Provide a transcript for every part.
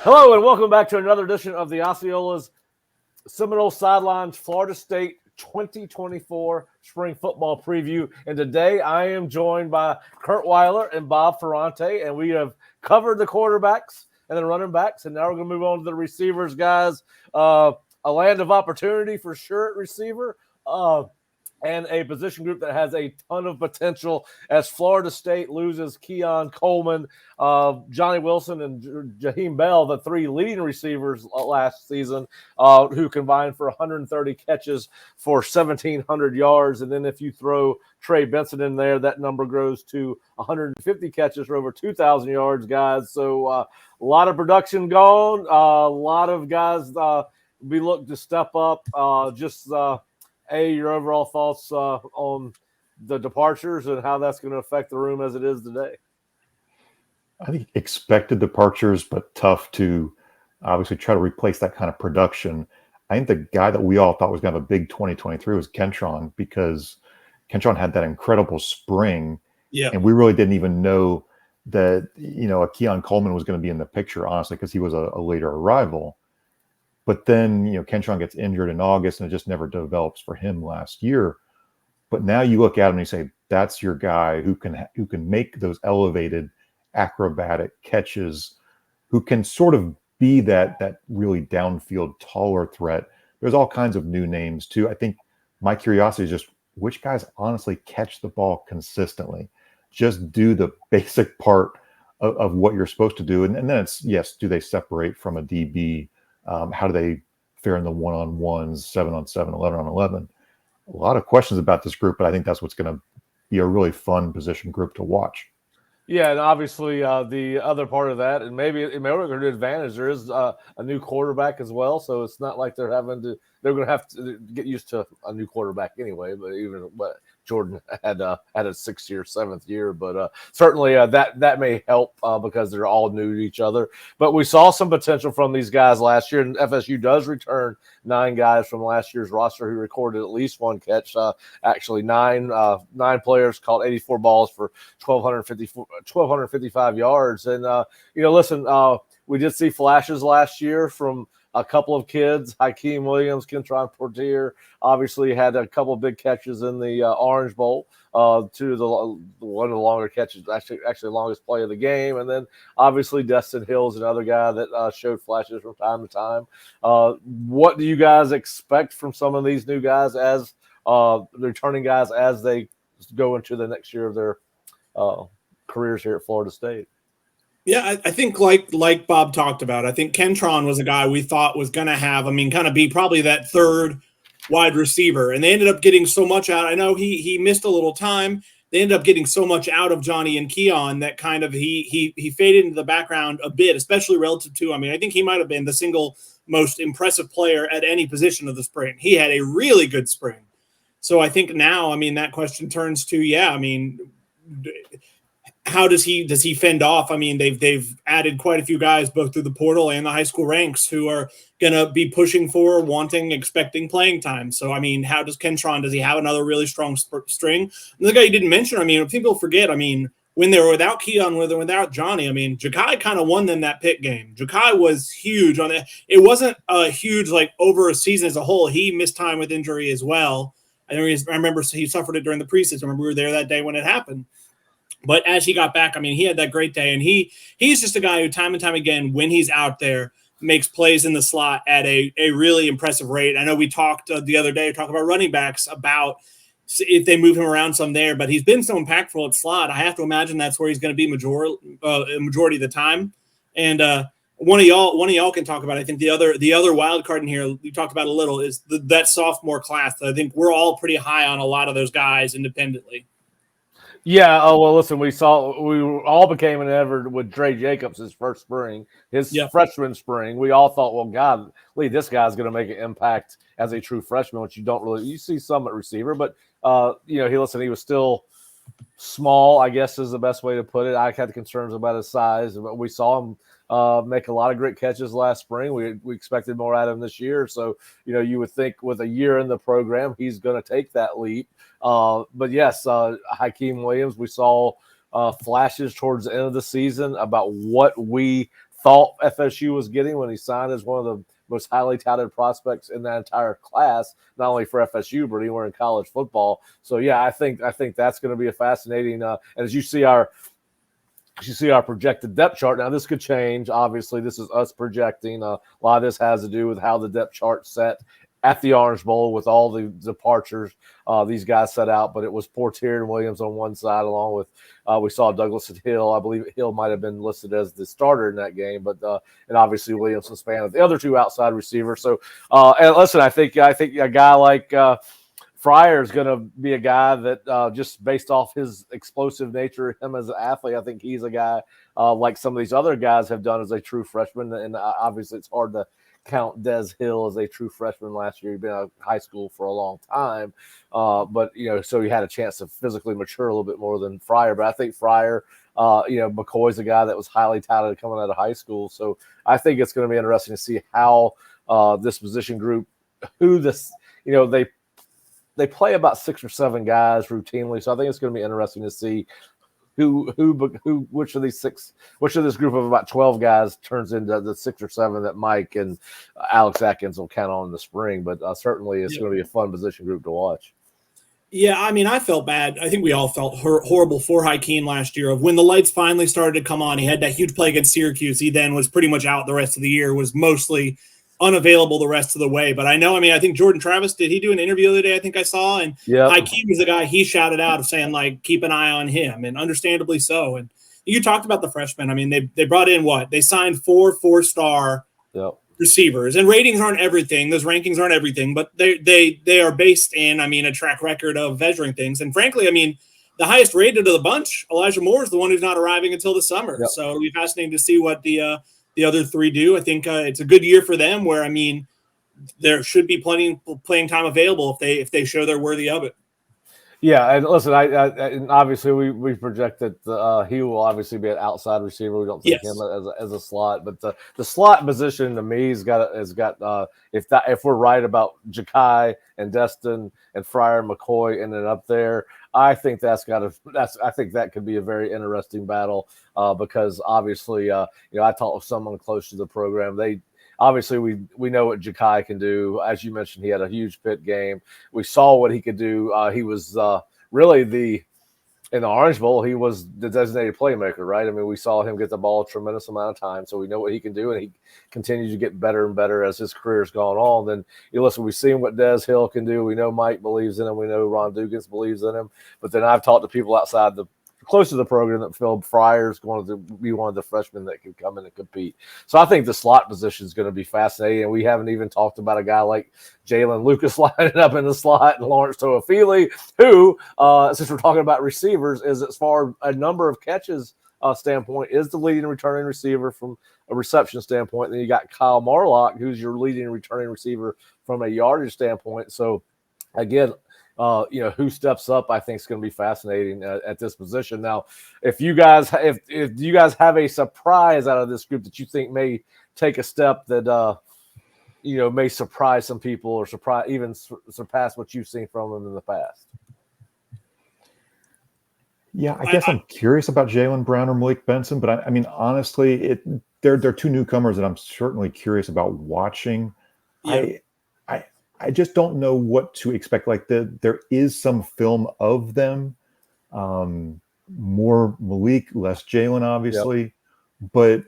Hello and welcome back to another edition of the Osceola's Seminole Sidelines Florida State 2024 Spring Football Preview. And today I am joined by Kurt Weiler and Bob Ferrante, and we have covered the quarterbacks and the running backs, and now we're going to move on to the receivers, guys. A land of opportunity for sure at receiver. And a position group that has a ton of potential as Florida State loses Keon Coleman, Johnny Wilson, and Jaheim Bell, the three leading receivers last season, who combined for 130 catches for 1,700 yards. And then if you throw Trey Benson in there, that number grows to 150 catches for over 2,000 yards, guys. So a lot of production gone. A lot of guys be looking to step up. Your overall thoughts on the departures and how that's going to affect the room as it is today? I think expected departures, but tough to obviously try to replace that kind of production. I think the guy that we all thought was going to have a big 2023 was Kentron, because Kentron had that incredible spring. Yeah. And we really didn't even know that, a Keon Coleman was going to be in the picture, honestly, because he was a later arrival. But then, Kentron gets injured in August, and it just never develops for him last year. But now you look at him and you say, that's your guy who can make those elevated acrobatic catches, who can sort of be that really downfield taller threat. There's all kinds of new names too. I think my curiosity is just which guys honestly catch the ball consistently, just do the basic part of what you're supposed to do. And then it's, yes, do they separate from a DB? How do they fare in the one-on-ones, 7-on-7, 11-on-11? A lot of questions about this group, but I think that's what's going to be a really fun position group to watch. Yeah, and obviously the other part of that, and maybe it may work to advantage, there is a new quarterback as well, so it's not like they're going to have to get used to a new quarterback anyway. But Jordan had a 6th year, 7th year, but certainly that may help because they're all new to each other. But we saw some potential from these guys last year, and FSU does return 9 guys from last year's roster who recorded at least one catch. Actually, 9 players caught 84 balls for 1,255 yards. And we did see flashes last year from a couple of kids. Hakeem Williams, Kentron Portier, obviously had a couple of big catches in the Orange Bowl. One of the longer catches, actually the longest play of the game. And then obviously Destin Hill's another guy that showed flashes from time to time. What do you guys expect from some of these new guys as returning guys as they go into the next year of their careers here at Florida State? Yeah, I think like Bob talked about, I think Kentron was a guy we thought was going to have, kind of be probably that third wide receiver. And they ended up getting so much out. I know he missed a little time. They ended up getting so much out of Johnny and Keon that kind of he faded into the background a bit, especially relative to, I think he might have been the single most impressive player at any position of the spring. He had a really good spring. So I think now, that question turns to, how does he fend off? They've added quite a few guys both through the portal and the high school ranks who are going to be pushing for, expecting playing time. So, how does Kentron, does he have another really strong string? And the guy you didn't mention, people forget, when they were without Keon, when they were without Johnny, Ja'Kai kind of won them that Pitt game. Ja'Kai was huge on it. It wasn't a huge, over a season as a whole. He missed time with injury as well. I remember he suffered it during the preseason. I remember we were there that day when it happened. But as he got back, he had that great day. And he's just a guy who time and time again, when he's out there, makes plays in the slot at a really impressive rate. I know we talked the other day, about running backs, about if they move him around some there. But he's been so impactful at slot. I have to imagine that's where he's going to be majority of the time. And one of y'all can talk about, I think the other wild card in here we talked about a little is that sophomore class. I think we're all pretty high on a lot of those guys independently. Yeah. Oh, well, listen, we all became enamored with Dre Jacobs his first spring, his freshman spring. We all thought, well, God, Lee, this guy's going to make an impact as a true freshman, which you see some at receiver, but he was still small, I guess is the best way to put it. I had concerns about his size, but we saw him make a lot of great catches last spring. We expected more out of him this year. So, you would think with a year in the program, he's going to take that leap. But yes, Hakeem Williams, we saw flashes towards the end of the season about what we thought FSU was getting when he signed as one of the most highly touted prospects in that entire class, not only for FSU, but anywhere in college football. So, yeah, I think that's going to be a fascinating and as you see our projected depth chart. Now, this could change. Obviously, this is us projecting. A lot of this has to do with how the depth chart set at the Orange Bowl with all the departures these guys set out. But it was Portier and Williams on one side, along with we saw Douglas and Hill. I believe Hill might have been listed as the starter in that game, but and obviously Williams and Spann, the other two outside receivers. So, and listen, I think a guy like Fryer is going to be a guy that just based off his explosive nature, him as an athlete, I think he's a guy like some of these other guys have done as a true freshman. And obviously it's hard to count Des Hill as a true freshman last year. He'd been out of high school for a long time. But, so he had a chance to physically mature a little bit more than Fryer. But I think Fryer, McCoy's a guy that was highly touted coming out of high school. So I think it's going to be interesting to see how this position group, they play about 6 or 7 guys routinely. So I think it's going to be interesting to see which of this group of about 12 guys turns into the 6 or 7 that Mike and Alex Atkins will count on in the spring. But certainly it's going to be a fun position group to watch. Yeah, I mean, I felt bad. I think we all felt horrible for Hakeem last year. Of when the lights finally started to come on, he had that huge play against Syracuse. He then was pretty much out the rest of the year, was mostly unavailable the rest of the way. But I think Jordan Travis, did he do an interview the other day? I think I saw. And Hakeem is the guy he shouted out of saying, like, keep an eye on him, and understandably so. And you talked about the freshmen. I mean, they brought in they signed 4 4-star receivers, and ratings aren't everything. Those rankings aren't everything, but they are based in, a track record of measuring things. And frankly, the highest rated of the bunch, Elijah Moore, is the one who's not arriving until the summer. Yep. So it'll be fascinating to see what the other 3 do. I think it's a good year for them where, there should be plenty of playing time available if they show they're worthy of it. Yeah, and listen, and obviously we project that he will obviously be an outside receiver. We don't think him as a slot, but the slot position to me has got if we're right about Ja'Kai and Destin and Fryer and McCoy ending up there, I think that could be a very interesting battle because obviously I talked with someone close to the program. Obviously, we know what Ja'Kai can do. As you mentioned, he had a huge Pitt game. We saw what he could do. He was really in the Orange Bowl, he was the designated playmaker, right? We saw him get the ball a tremendous amount of time, so we know what he can do, and he continues to get better and better as his career's gone on. Then, listen, we've seen what Des Hill can do. We know Mike believes in him. We know Ron Dugans believes in him. But then I've talked to people outside close to the program that Phil Fryer's going to be one of the freshmen that can come in and compete. So I think the slot position is going to be fascinating. And we haven't even talked about a guy like Jalen Lucas lining up in the slot and Lawrence Toafili, who, since we're talking about receivers, is as far a number of catches standpoint, is the leading returning receiver from a reception standpoint. And then you got Kyle Marlock, who's your leading returning receiver from a yardage standpoint. So again, who steps up, I think is going to be fascinating at this position. Now, if you guys have a surprise out of this group that you think may take a step that, may surprise some people or surpass what you've seen from them in the past. Yeah, I guess I'm curious about Jaylen Brown or Malik Benson, but honestly, they're 2 newcomers that I'm certainly curious about watching. Yeah. I just don't know what to expect. There is some film of them, more Malik, less Jaylen, obviously. Yep. But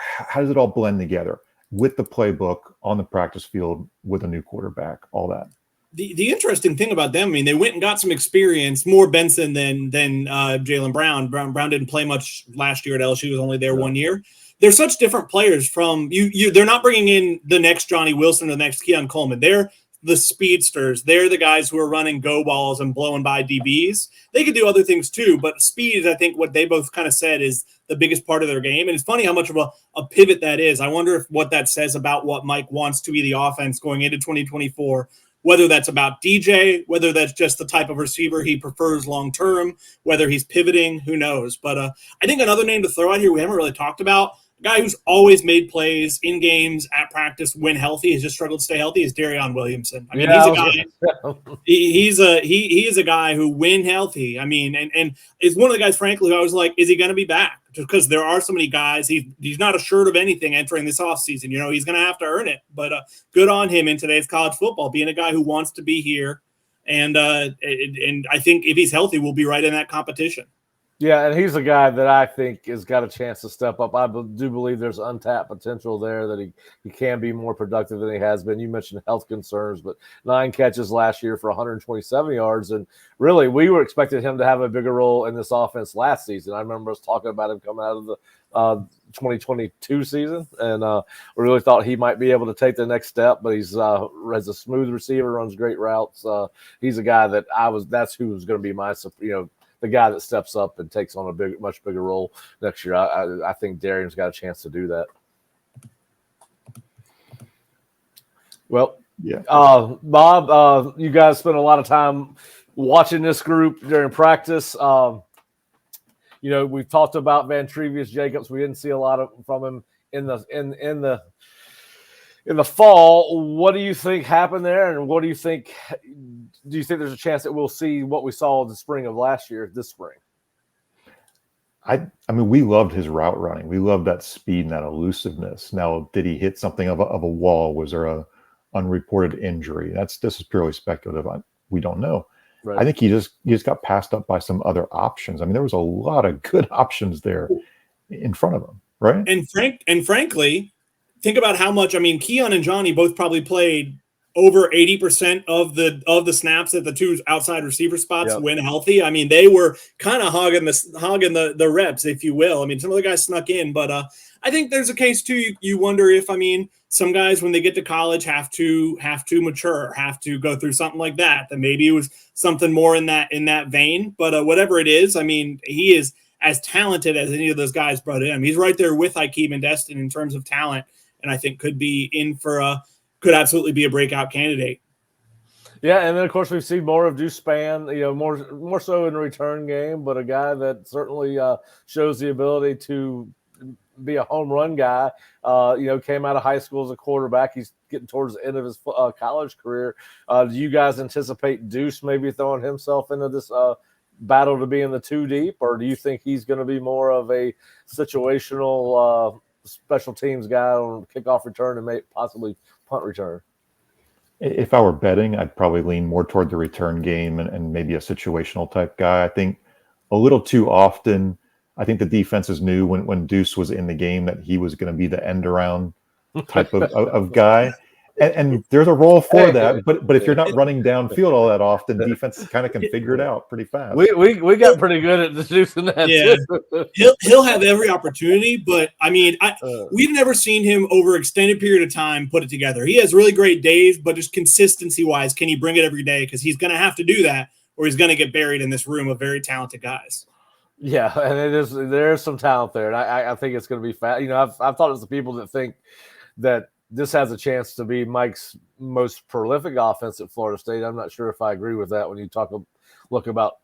how does it all blend together with the playbook on the practice field with a new quarterback, all that? The interesting thing about them, they went and got some experience, more Benson than Jaylen Brown. Brown didn't play much last year at LSU. He was only there 1 year. They're such different players from you. They're not bringing in the next Johnny Wilson or the next Keon Coleman. They're the speedsters. They're the guys who are running go balls and blowing by DBs. They could do other things too, but speed is, I think, what they both kind of said is the biggest part of their game. And it's funny how much of a pivot that is. I wonder what that says about what Mike wants to be the offense going into 2024. Whether that's about DJ, whether that's just the type of receiver he prefers long-term, whether he's pivoting, who knows. But I think another name to throw out here we haven't really talked about, guy who's always made plays in games, at practice, when healthy, has just struggled to stay healthy, is Darion Williamson. I mean, he's a guy. He is a guy who, when healthy, I mean, and is one of the guys, frankly, who I was like, is he going to be back? Just because there are so many guys, he's not assured of anything entering this offseason. You know, he's going to have to earn it. But good on him in today's college football, being a guy who wants to be here. And I think if he's healthy, we'll be right in that competition. Yeah, and he's a guy that I think has got a chance to step up. I do believe there's untapped potential there, that he can be more productive than he has been. You mentioned health concerns, but 9 catches last year for 127 yards. And really, we were expecting him to have a bigger role in this offense last season. I remember us talking about him coming out of the 2022 season, and we really thought he might be able to take the next step, but he's as a smooth receiver, runs great routes. He's a guy that that's who was going to be my, the guy that steps up and takes on a much bigger role next year. I think Darion's got a chance to do that. Well, yeah. Bob, you guys spent a lot of time watching this group during practice. We've talked about Van Trevius Jacobs. We didn't see a lot from him in the fall. What do you think happened there, and what do you think? Do you think there's a chance that we'll see what we saw in the spring of last year this spring? I mean, we loved his route running. We loved that speed and that elusiveness. Now, did he hit something of a wall? Was there a unreported injury? This is purely speculative. We don't know. Right. I think he just got passed up by some other options. I mean, there was a lot of good options there in front of him, right? And frankly, think about how much. I mean, Keon and Johnny both probably played over 80% of the snaps at the two outside receiver spots when healthy. I mean, they were kind of hogging the reps, if you will. I mean, some of the guys snuck in, but I think there's a case too. You wonder if, I mean, some guys when they get to college have to mature, have to go through something like that. That maybe it was something more in that vein. But whatever it is, I mean, he is as talented as any of those guys brought in. I mean, he's right there with Hakeem and Destin in terms of talent, and I think could absolutely be a breakout candidate. Yeah, and then of course we've seen more of Deuce Spann, more so in the return game, but a guy that certainly shows the ability to be a home run guy. Came out of high school as a quarterback. He's getting towards the end of his college career. Do you guys anticipate Deuce maybe throwing himself into this battle to be in the 2 deep, or do you think he's going to be more of a situational special teams guy on kickoff return and possibly punt return? If I were betting, I'd probably lean more toward the return game and maybe a situational type guy. I think a little too often, I think the defenses knew when Deuce was in the game that he was going to be the end around type of guy. And there's a role for that, but if you're not running downfield all that often, defense kind of can figure it out pretty fast. We got pretty good at deducing that. Yeah, he'll have every opportunity, but I mean, we've never seen him over extended period of time put it together. He has really great days, but just consistency wise, can he bring it every day? Because he's going to have to do that, or he's going to get buried in this room of very talented guys. Yeah, and there's some talent there, and I think it's going to be fast. I've talked to some people that think that this has a chance to be Mike's most prolific offense at Florida State. I'm not sure if I agree with that when you look about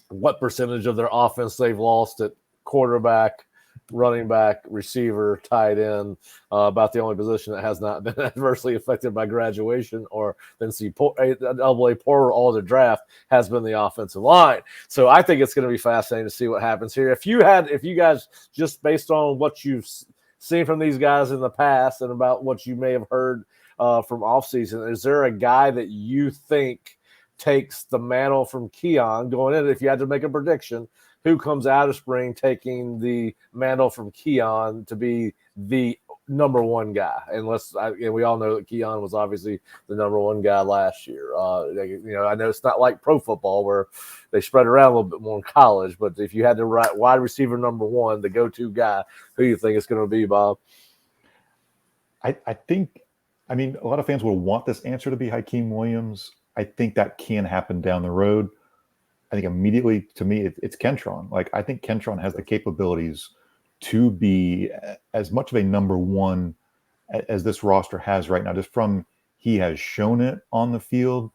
what percentage of their offense they've lost at quarterback, running back, receiver, tight end. About the only position that has not been adversely affected by graduation or NCAA portal or the draft has been the offensive line. So I think it's going to be fascinating to see what happens here. If you guys, just based on what you've seen from these guys in the past and about what you may have heard from offseason, is there a guy that you think takes the mantle from Keon going in? If you had to make a prediction, who comes out of spring taking the mantle from Keon to be the number one guy? And we all know that Keon was obviously the number one guy last year. I know it's not like pro football where they spread around a little bit more in college, but if you had to write wide receiver number one, the go-to guy, who do you think it's going to be, Bob? I think, a lot of fans will want this answer to be Hakeem Williams. I think that can happen down the road. I think immediately to me, it's Kentron. I think Kentron has the capabilities to be as much of a number one as this roster has right now. Just from he has shown it on the field.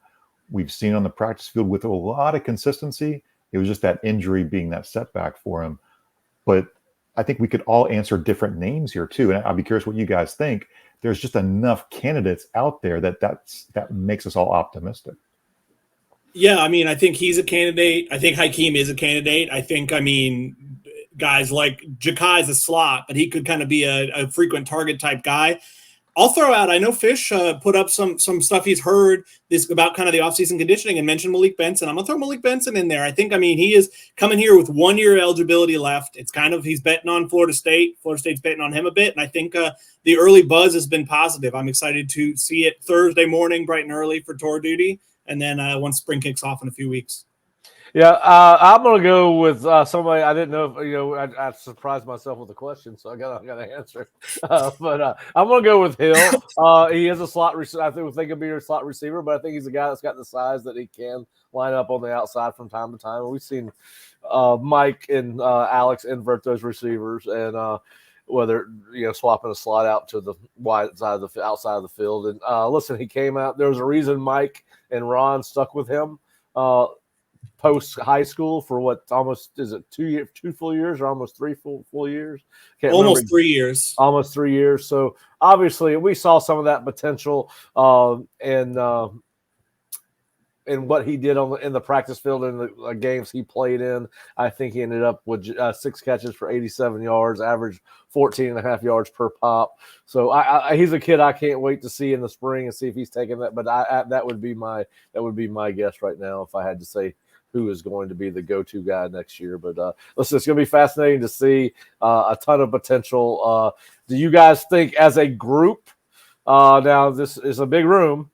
We've seen on the practice field with a lot of consistency. It was just that injury being that setback for him. But I think we could all answer different names here too. And I'd be curious what you guys think. There's just enough candidates out there that makes us all optimistic. Yeah, I mean, I think he's a candidate. I think Hakeem is a candidate. I think, I mean, guys like Jakai's a slot, but he could kind of be a frequent target type guy. I'll throw out, I know Fish put up some stuff he's heard this about kind of the offseason conditioning and mentioned Malik Benson. I'm going to throw Malik Benson in there. I think, I mean, he is coming here with 1 year eligibility left. It's kind of, he's betting on Florida State. Florida State's betting on him a bit. And I think the early buzz has been positive. I'm excited to see it Thursday morning, bright and early for tour duty. And then once spring kicks off in a few weeks. Yeah, I'm gonna go with somebody I didn't know. If, I surprised myself with the question, so I got to answer. But I'm gonna go with Hill. He is a slot receiver. I think he'll be a slot receiver, but I think he's a guy that's got the size that he can line up on the outside from time to time. We've seen Mike and Alex invert those receivers, and whether swapping a slot out to the wide side of the outside of the field. And listen, he came out. There was a reason Mike and Ron stuck with him. Post high school for what almost is it 2 full years or almost three full years? Almost 3 years. Almost 3 years. So obviously we saw some of that potential in what he did in the practice field in the games he played in. I think he ended up with 6 catches for 87 yards, average 14.5 yards per pop. So he's a kid I can't wait to see in the spring and see if he's taking that. But that would be my guess right now if I had to say who is going to be the go-to guy next year. But listen, it's going to be fascinating to see a ton of potential. Do you guys think as a group, now this is a big room,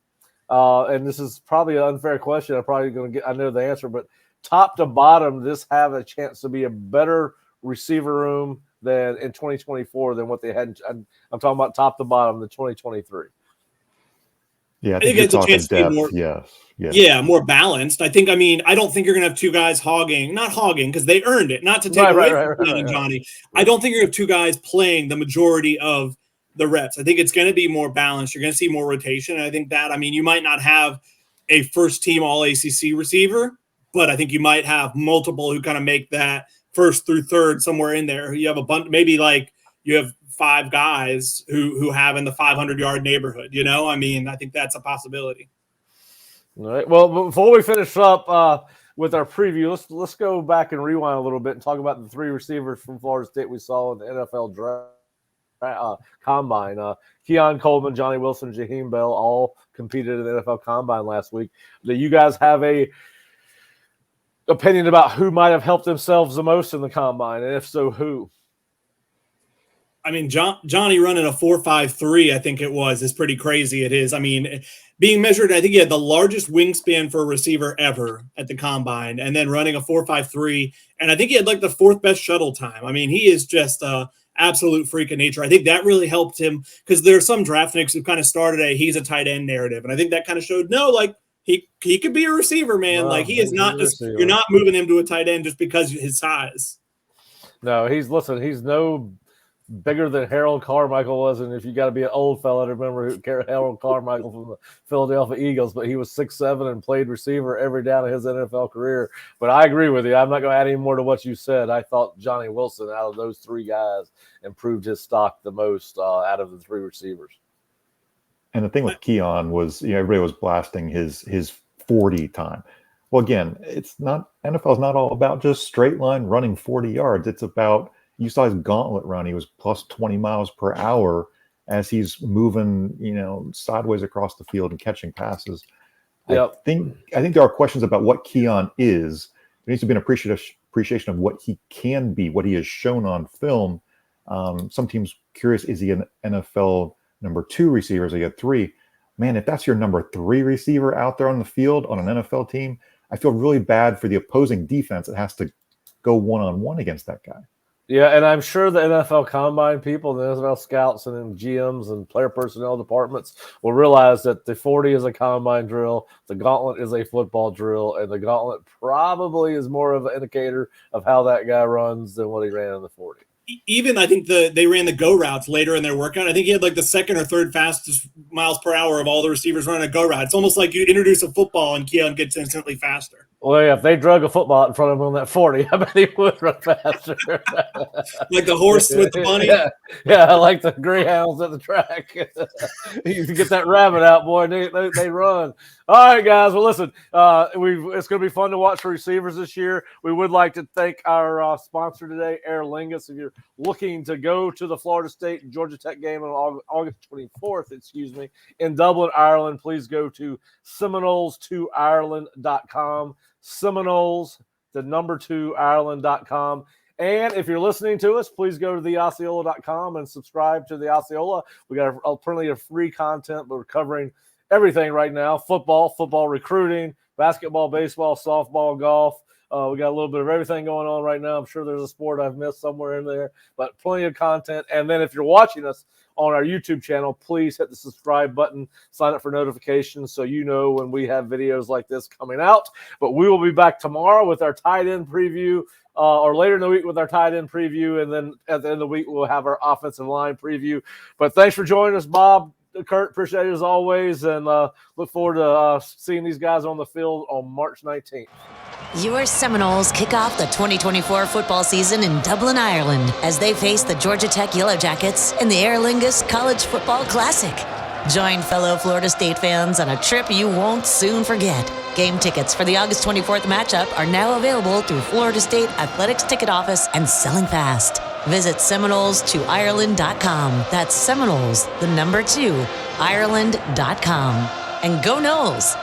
and this is probably an unfair question. I'm probably going to I know the answer, but top to bottom, this have a chance to be a better receiver room than in 2024 than what they had. I'm talking about top to bottom, the 2023. Yeah, I think it's a chance to be more. Yes. Yeah, more balanced. I think, I mean, I don't think you're going to have two guys not hogging because they earned it, not to take away from Johnny. I don't think you're going to have two guys playing the majority of the reps. I think it's going to be more balanced. You're going to see more rotation. And I think that, I mean, you might not have a first team all ACC receiver, but I think you might have multiple who kind of make that first through third somewhere in there. You have a bunch, maybe like you have 5 guys who have in the 500-yard neighborhood, I mean, I think that's a possibility. All right. Well, before we finish up with our preview, let's go back and rewind a little bit and talk about the 3 receivers from Florida State we saw in the NFL draft combine. Keon Coleman, Johnny Wilson, Jaheim Bell all competed in the NFL combine last week. Do you guys have a opinion about who might have helped themselves the most in the combine, and if so, who? I mean, Johnny running a 4.53, I think it was, is pretty crazy. It is. I mean, being measured, I think he had the largest wingspan for a receiver ever at the combine, and then running a 4.53. And I think he had like the 4th best shuttle time. I mean, he is just a absolute freak of nature. I think that really helped him because there are some draft nicks who kind of started he's a tight end narrative. And I think that kind of showed, he could be a receiver, man. No, like he is not just, you're not moving him to a tight end just because of his size. No, he's no bigger than Harold Carmichael was, and if you got to be an old fella to remember Harold Carmichael from the Philadelphia Eagles, but he was 6'7" and played receiver every down of his NFL career. But I agree with you. I'm not going to add any more to what you said. I thought Johnny Wilson, out of those 3 guys, improved his stock the most out of the 3 receivers. And the thing with Keon was, everybody was blasting his 40 time. Well, again, NFL is not all about just straight line running 40 yards. It's about, you saw his gauntlet run. He was plus 20 miles per hour as he's moving, sideways across the field and catching passes. Yep. I think there are questions about what Keon is. There needs to be an appreciation of what he can be, what he has shown on film. Some teams curious, is he an NFL number 2 receiver? So you got 3. Man, if that's your number 3 receiver out there on the field on an NFL team, I feel really bad for the opposing defense that has to go one-on-one against that guy. Yeah, and I'm sure the NFL combine people, the NFL scouts and then GMs and player personnel departments will realize that the 40 is a combine drill, the gauntlet is a football drill, and the gauntlet probably is more of an indicator of how that guy runs than what he ran in the 40. Even I think they ran the go routes later in their workout. I think he had like the 2nd or 3rd fastest miles per hour of all the receivers running a go route. It's almost like you introduce a football and Keon gets instantly faster. Well, yeah, if they drug a football out in front of him on that 40, I bet he would run faster. Like the horse with the bunny. Yeah, like the greyhounds at the track. You can get that rabbit out, boy. They run. All right, guys. Well, listen, it's going to be fun to watch for receivers this year. We would like to thank our sponsor today, Aer Lingus. If you're looking to go to the Florida State and Georgia Tech game on August 24th, in Dublin, Ireland, please go to Seminoles2Ireland.com. Seminoles, the number 2 Ireland.com. And if you're listening to us, please go to theosceola.com and subscribe to the Osceola. We got plenty of free content, but we're covering everything right now: football recruiting, basketball, baseball, softball, golf. We got a little bit of everything going on right now. I'm sure there's a sport I've missed somewhere in there, but plenty of content. And then if you're watching us on our YouTube channel, please hit the subscribe button, sign up for notifications so you know when we have videos like this coming out. But we will be back tomorrow with our tight end preview, or later in the week with our tight end preview. And then at the end of the week, we'll have our offensive line preview. But thanks for joining us, Bob, Kurt. Appreciate it as always. And look forward to seeing these guys on the field on March 19th. Your Seminoles kick off the 2024 football season in Dublin, Ireland, as they face the Georgia Tech Yellow Jackets in the Aer Lingus College Football Classic. Join fellow Florida State fans on a trip you won't soon forget. Game tickets for the August 24th matchup are now available through Florida State Athletics Ticket Office and selling fast. Visit Seminoles2Ireland.com. That's Seminoles, the number 2, Ireland.com. And go Noles!